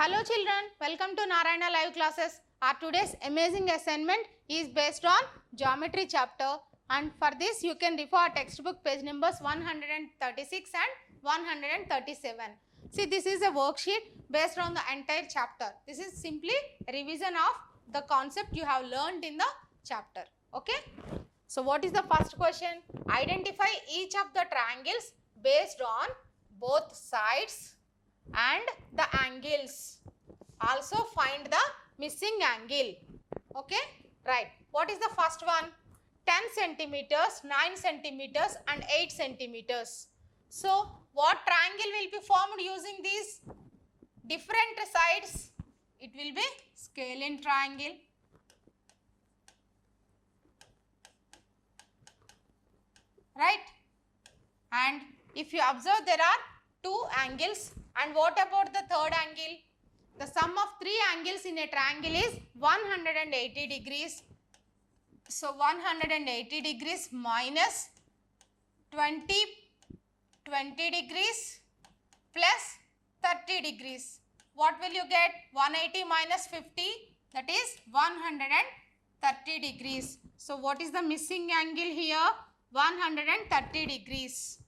Hello children, welcome to Narayana live classes. Our today's amazing assignment is based on geometry chapter, and for this you can refer our textbook page numbers 136 and 137. See, this is a worksheet based on the entire chapter. This is simply a revision of the concept you have learned in the chapter. Okay. So what is the first question? Identify each of the triangles based on both sides and the angles. Also find the missing angle. Okay, right. What is the first one? 10 centimeters, 9 centimeters and 8 centimeters. So what triangle will be formed using these different sides? It will be scalene triangle. Right? And if you observe, there are two angles. And what about the third angle? The sum of three angles in a triangle is 180 degrees. So 180 degrees minus 20 degrees plus 30 degrees. What will you get? 180 minus 50, that is 130 degrees. So what is the missing angle here? 130 degrees.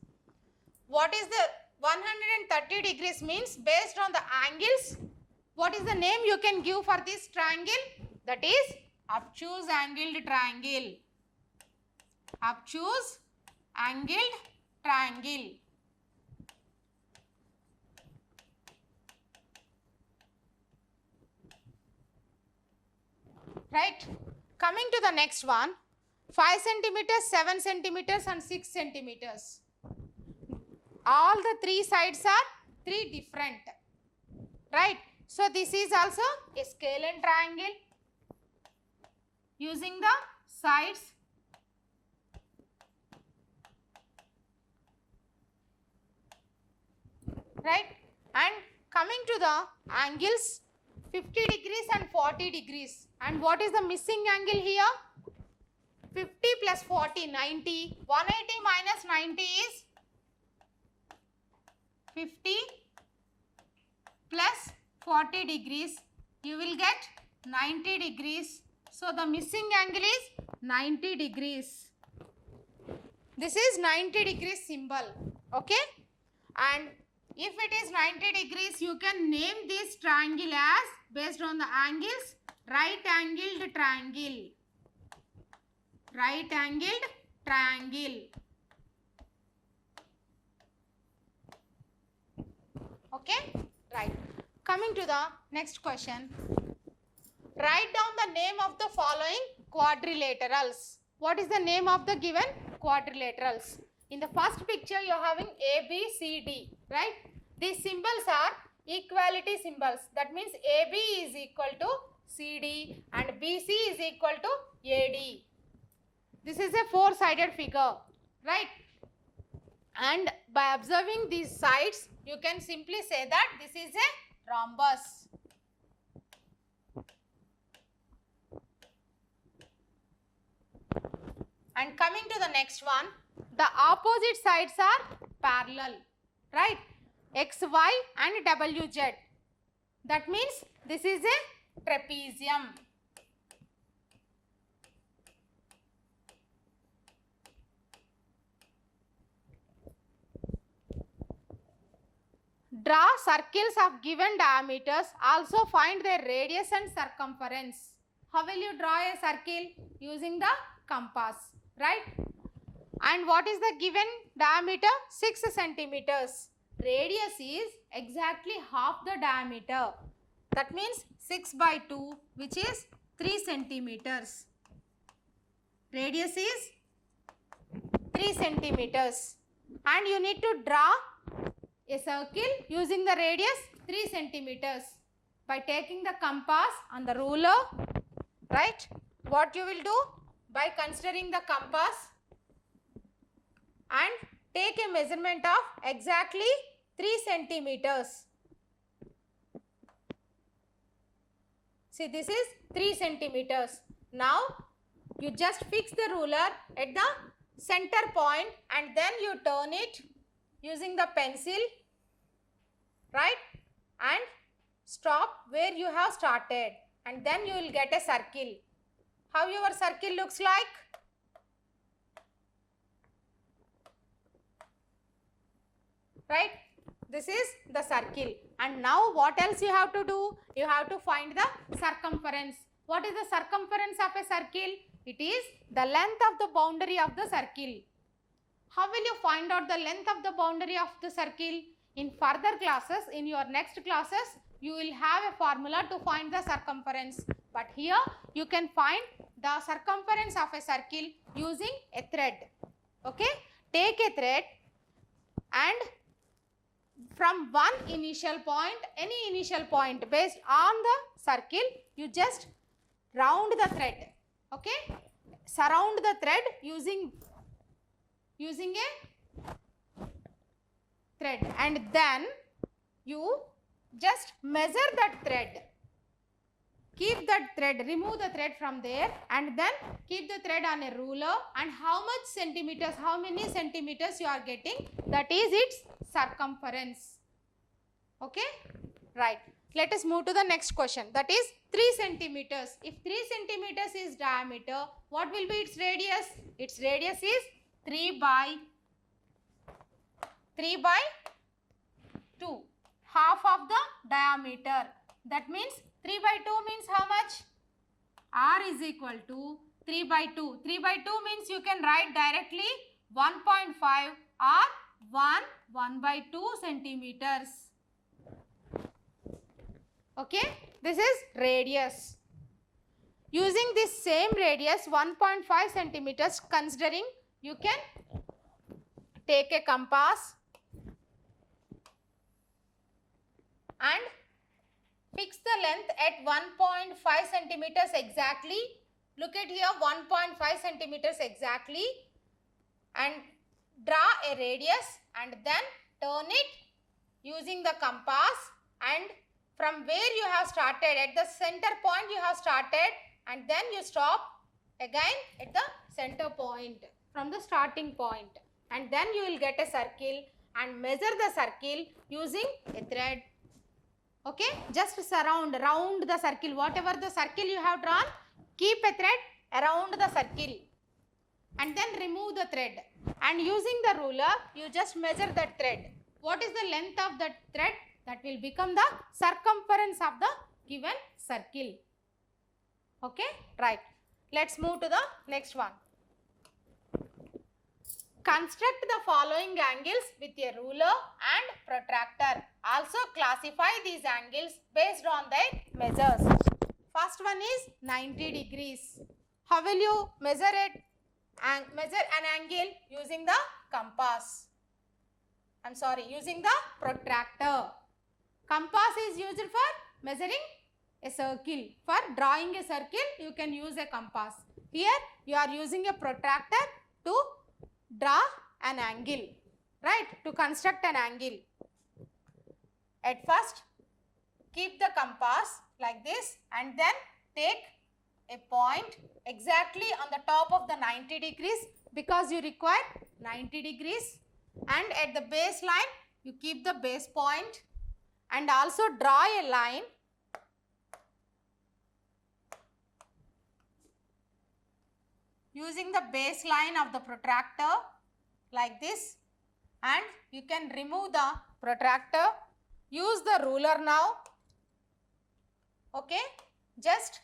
What is the 130 degrees means? Based on the angles, what is the name you can give for this triangle? That is obtuse angled triangle. Obtuse angled triangle. Right? Coming to the next one, 5 centimeters, 7 centimeters and 6 centimeters. All the three sides are three different. Right? So this is also a scalene triangle using the sides right, and coming to the angles, 50 degrees and 40 degrees. And what is the missing angle here? 50 plus 40, 90. 180 minus 90 is 50 plus 40 degrees. You will get 90 degrees. So the missing angle is 90 degrees. This is 90 degrees symbol. Okay. And if it is 90 degrees, you can name this triangle as, based on the angles, right angled triangle. Right angled triangle. Okay, right. Coming to the next question. Write down the name of the following quadrilaterals. What is the name of the given quadrilaterals? In the first picture, you are having A, B, C, D, right? These symbols are equality symbols. That means AB is equal to CD and BC is equal to AD. This is a four-sided figure, right? And by observing these sides, you can simply say that this is a rhombus. And coming to the next one, the opposite sides are parallel, right? X, Y and WZ. That means this is a trapezium. Draw circles of given diameters. Also find their radius and circumference. How will you draw a circle? Using the compass, right? And what is the given diameter? 6 centimeters. Radius is exactly half the diameter. That means 6 by 2, which is 3 centimeters. Radius is 3 centimeters. And you need to draw a circle using the radius 3 centimeters by taking the compass on the ruler, right? What you will do? By considering the compass and take a measurement of exactly 3 centimeters. See, this is 3 centimeters. Now, you just fix the ruler at the center point and then you turn it using the pencil, right? And stop where you have started, and then you will get a circle. How your circle looks like? Right? This is the circle. And now what else you have to do? You have to find the circumference. What is the circumference of a circle? It is the length of the boundary of the circle. How will you find out the length of the boundary of the circle? In further classes, in your next classes, you will have a formula to find the circumference. But here you can find the circumference of a circle using a thread. Okay? Take a thread and from one initial point, any initial point based on the circle, you just round the thread. Okay? Surround the thread using a thread, and then you just measure that thread. Keep that thread, remove the thread from there, and then keep the thread on a ruler, and how much centimeters, how many centimeters you are getting, that is its circumference. Okay? Right. Let us move to the next question, that is 3 centimeters. If 3 centimeters is diameter, what will be its radius? Its radius is 3 by 2, half of the diameter. That means 3 by 2 means how much? R is equal to 3 by 2. 3 by 2 means you can write directly 1.5 or 1 by 2 centimeters. Okay, this is radius. Using this same radius 1.5 centimeters, considering, you can take a compass and fix the length at 1.5 centimeters exactly. Look at here, 1.5 centimeters exactly, and draw a radius and then turn it using the compass, and from where you have started, at the center point you have started, and then you stop again at the center point from the starting point, and then you will get a circle and measure the circle using a thread. Okay, just round the circle, whatever the circle you have drawn, keep a thread around the circle and then remove the thread, and using the ruler you just measure that thread. What is the length of that thread? That will become the circumference of the given circle. Okay, right. Let's move to the next one. Construct the following angles with a ruler and protractor. Also classify these angles based on their measures. First one is 90 degrees. How will you measure it? Measure an angle using the compass. Using the protractor. Compass is used for measuring a circle. For drawing a circle, you can use a compass. Here, you are using a protractor to draw an angle, right? To construct an angle. At first, keep the compass like this and then take a point exactly on the top of the 90 degrees because you require 90 degrees, and at the base line, you keep the base point and also draw a line using the baseline of the protractor like this, and you can remove the protractor. Use the ruler now. Okay, just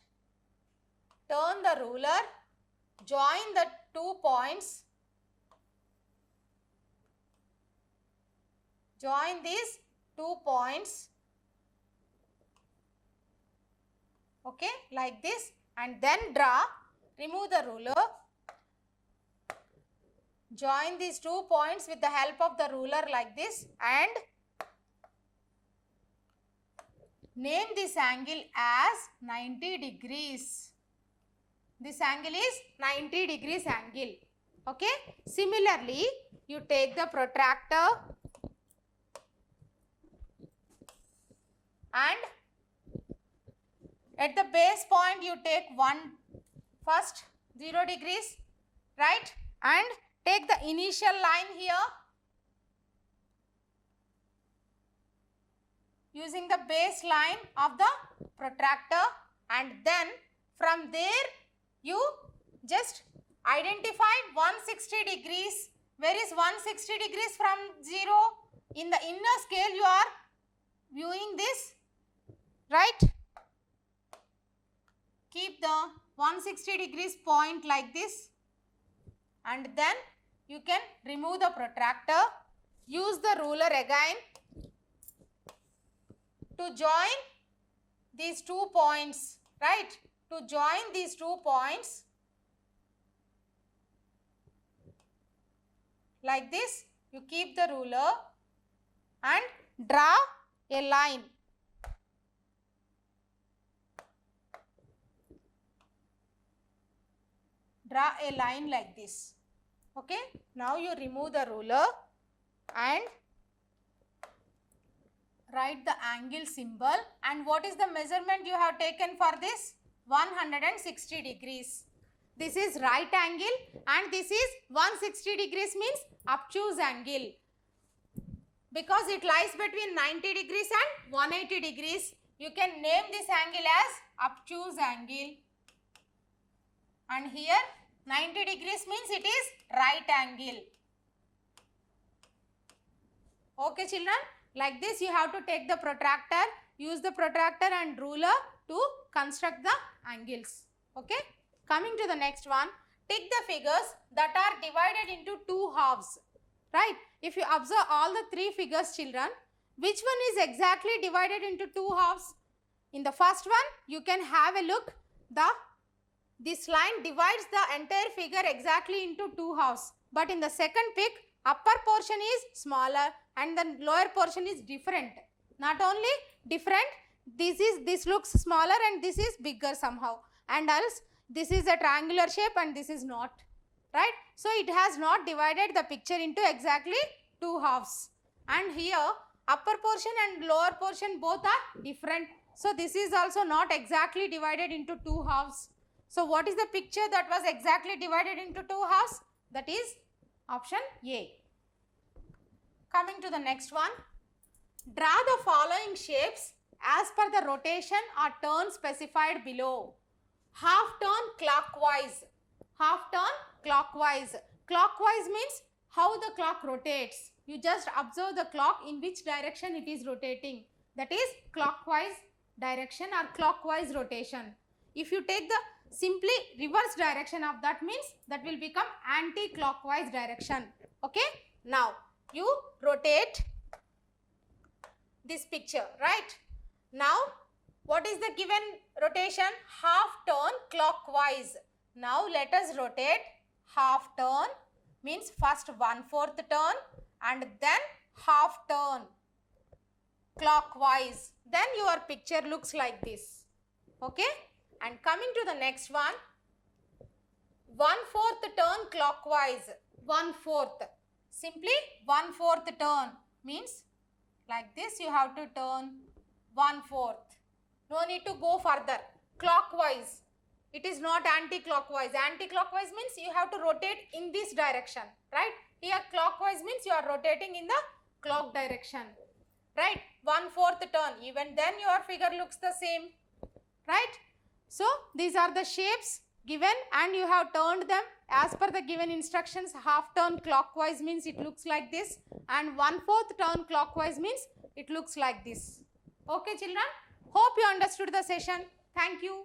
turn the ruler, join the 2 points, join these 2 points, okay, like this, and then draw, remove the ruler, join these 2 points with the help of the ruler like this, and name this angle as 90 degrees. This angle is 90 degrees angle. Okay. Similarly, you take the protractor and at the base point you take first 0 degrees, right? And take the initial line here using the base line of the protractor, and then from there you just identify 160 degrees. Where is 160 degrees from 0? In the inner scale you are viewing this, right? Keep the 160 degrees point like this, and then you can remove the protractor. Use the ruler again to join these 2 points, right? To join these 2 points like this, you keep the ruler and draw a line. Draw a line like this. Okay, now you remove the ruler and write the angle symbol. And what is the measurement you have taken for this? 160 degrees. This is right angle and this is 160 degrees means obtuse angle. Because it lies between 90 degrees and 180 degrees, you can name this angle as obtuse angle. And here 90 degrees means it is right angle. Okay children, like this you have to take the protractor, use the protractor and ruler to construct the angles. Okay, coming to the next one, take the figures that are divided into 2 halves. Right, if you observe all the 3 figures children, which one is exactly divided into 2 halves? In the first one you can have a look, this line divides the entire figure exactly into 2 halves. But in the second pic, upper portion is smaller and the lower portion is different. Not only different, this looks smaller and this is bigger somehow, and else this is a triangular shape and this is not, right? So it has not divided the picture into exactly 2 halves. And here upper portion and lower portion both are different. So this is also not exactly divided into 2 halves. So what is the picture that was exactly divided into 2 halves? That is option A. Coming to the next one, draw the following shapes as per the rotation or turn specified below. Half turn clockwise. Half turn clockwise. Clockwise means how the clock rotates. You just observe the clock in which direction it is rotating. That is clockwise direction or clockwise rotation. If you take the simply reverse direction of that, means that will become anti-clockwise direction. Okay, now you rotate this picture, right? Now what is the given rotation? Half turn clockwise. Now let us rotate half turn, means first 1/4 turn and then half turn clockwise. Then your picture looks like this. Okay, and coming to the next one, 1/4 turn clockwise. 1/4, simply 1/4 turn means like this you have to turn 1/4. No need to go further. Clockwise, it is not anti-clockwise. Anti-clockwise means you have to rotate in this direction, right? Here clockwise means you are rotating in the clock direction, right? 1/4 turn, even then your figure looks the same, right? So these are the shapes given and you have turned them as per the given instructions. Half turn clockwise means it looks like this, and 1/4 turn clockwise means it looks like this. Okay children, hope you understood the session. Thank you.